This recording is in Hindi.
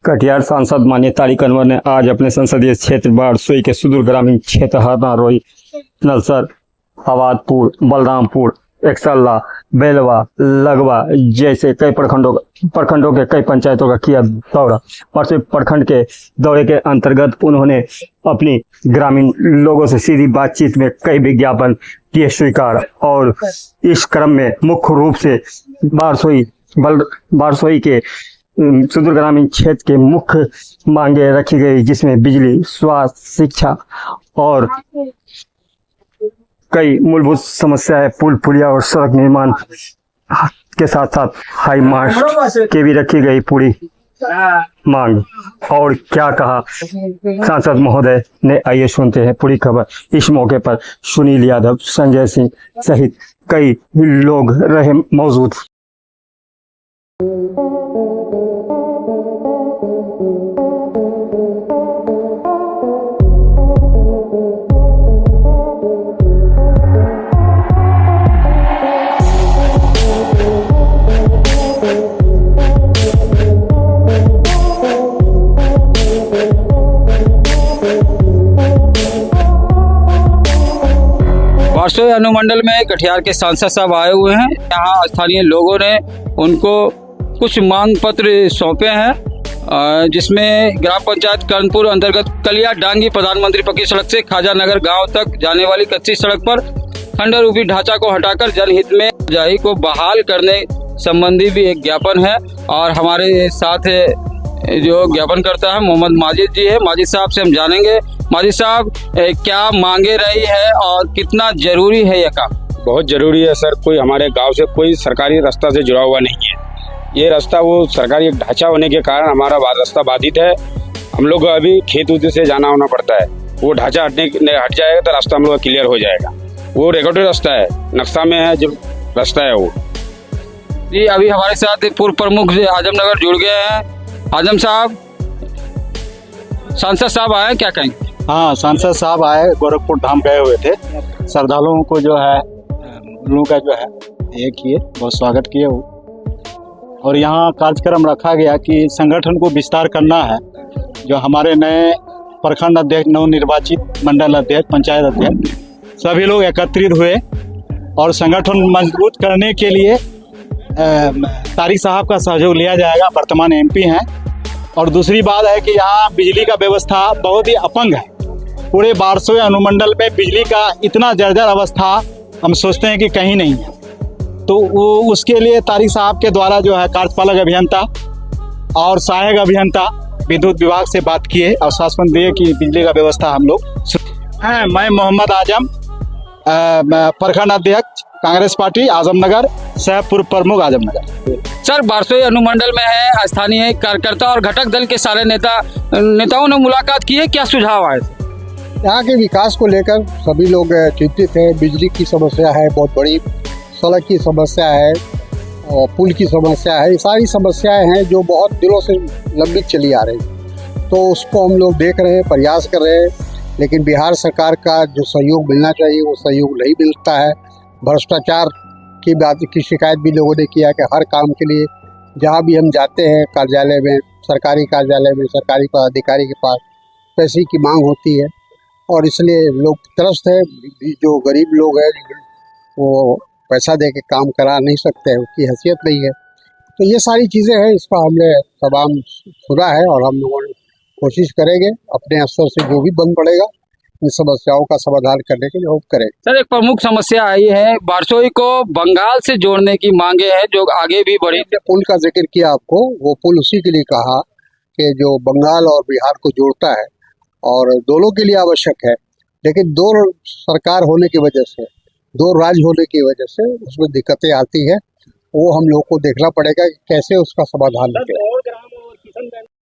कटिहार सांसद माननीय तारिक अनवर ने आज अपने संसदीय क्षेत्र बारसोई के सुदूर ग्रामीण क्षेत्र हरनारोई, नलसर, आबादपुर, बलरामपुर, एकसल्ला, बेलवा, लगवा जैसे कई प्रखंडों के कई पंचायतों का किया दौरा। बारसोई प्रखंड के दौरे के अंतर्गत उन्होंने अपनी ग्रामीण लोगों से सीधी बातचीत में कई विज्ञापन किए स्वीकार और इस क्रम में मुख्य रूप से बारसोई के सुदूर ग्रामीण क्षेत्र के मुख्य मांगे रखी गई, जिसमें बिजली, स्वास्थ्य, शिक्षा और कई मूलभूत समस्याएं, पुल पुलिया और सड़क निर्माण के साथ साथ हाई मास्ट के भी रखी गई पूरी मांग। और क्या कहा सांसद महोदय ने, आइए सुनते हैं पूरी खबर। इस मौके पर सुनील यादव, संजय सिंह सहित कई लोग रहे मौजूद। बारसोई अनुमंडल में कटिहार के सांसद साहब आए हुए हैं। यहाँ स्थानीय लोगों ने उनको कुछ मांग पत्र सौंपे हैं, जिसमें ग्राम पंचायत कर्णपुर अंतर्गत कलिया डांगी प्रधानमंत्री पक्की सड़क से खाजा नगर गांव तक जाने वाली कच्ची सड़क पर खंडर रूपी ढांचा को हटाकर जनहित में आवाजाही को बहाल करने संबंधी भी एक ज्ञापन है। और हमारे साथ जो ज्ञापन करता है मोहम्मद माजिद जी है। माजिद साहब से हम जानेंगे, माजिद साहब क्या मांगे रही है और कितना जरूरी है यह काम? बहुत जरूरी है सर। कोई हमारे गांव से कोई सरकारी रास्ता से जुड़ा हुआ नहीं है। ये रास्ता वो सरकारी एक ढांचा होने के कारण हमारा रास्ता बाधित है। हम लोग को अभी खेत उत से जाना होना पड़ता है। वो ढांचा हट जाएगा तो रास्ता हम लोग क्लियर हो जाएगा। वो रिकॉर्डेड रास्ता है, नक्शा में है जो रास्ता है वो। जी, अभी हमारे साथ पूर्व प्रमुख आजमनगर जुड़ गए हैं। आजम साहब, सांसद साहब आए, क्या कहेंगे? हाँ, सांसद साहब आए, गोरखपुर धाम गए हुए थे। श्रद्धालुओं को जो है लोगों का जो है ये किए, बहुत स्वागत किए वो। और यहाँ कार्यक्रम रखा गया कि संगठन को विस्तार करना है। जो हमारे नए प्रखंड अध्यक्ष, नवनिर्वाचित मंडल अध्यक्ष, पंचायत अध्यक्ष सभी लोग एकत्रित हुए और संगठन मजबूत करने के लिए तारिक साहब का सहयोग लिया जाएगा। वर्तमान एमपी हैं। और दूसरी बात है कि यहाँ बिजली का व्यवस्था बहुत ही अपंग है। पूरे बारसोई अनुमंडल में बिजली का इतना जर्जर अवस्था हम सोचते हैं कि कहीं नहीं है। तो वो उसके लिए तारिक साहब के द्वारा जो है कार्यपालक अभियंता और सहायक अभियंता विद्युत विभाग से बात किए, आश्वासन दिए कि बिजली का व्यवस्था हम लोग हैं। मैं मोहम्मद आजम, प्रखंड अध्यक्ष कांग्रेस पार्टी आजमनगर, सह पूर्व प्रमुख आजमनगर। सर, बारसोई अनुमंडल में है स्थानीय कार्यकर्ता और घटक दल के सारे नेताओं ने मुलाकात की है, क्या सुझाव आए? यहाँ के विकास को लेकर सभी लोग चिंतित हैं। बिजली की समस्या है बहुत बड़ी, सड़क की समस्या है और पुल की समस्या है। ये सारी समस्याएं हैं जो बहुत दिनों से लंबित चली आ रही। तो उसको हम लोग देख रहे हैं, प्रयास कर रहे हैं, लेकिन बिहार सरकार का जो सहयोग मिलना चाहिए वो सहयोग नहीं मिलता है। भ्रष्टाचार की बात की शिकायत भी लोगों ने किया कि हर काम के लिए जहाँ भी हम जाते हैं कार्यालय में, सरकारी कार्यालय में, सरकारी पदाधिकारी के पास पैसे की मांग होती है और इसलिए लोग त्रस्त है। जो गरीब लोग हैं वो पैसा दे के काम करा नहीं सकते हैं, उसकी हैसियत नहीं है। तो ये सारी चीज़ें हैं, इसका हमने तमाम सुना है और हम लोगों ने कोशिश करेंगे अपने स्तर से जो भी बन पड़ेगा इन समस्याओं का समाधान करने के लिए होप करें। सर, एक प्रमुख समस्या आई है, बारसोई को बंगाल से जोड़ने की मांगे है जो आगे भी बढ़ी। पुल का जिक्र किया आपको, वो पुल उसी के लिए कहा कि जो बंगाल और बिहार को जोड़ता है और दोनों के लिए आवश्यक है। लेकिन दो सरकार होने की वजह से, दो राज्य होने की वजह से उसमें दिक्कतें आती है। वो हम लोग को देखना पड़ेगा कि कैसे उसका समाधान निकले।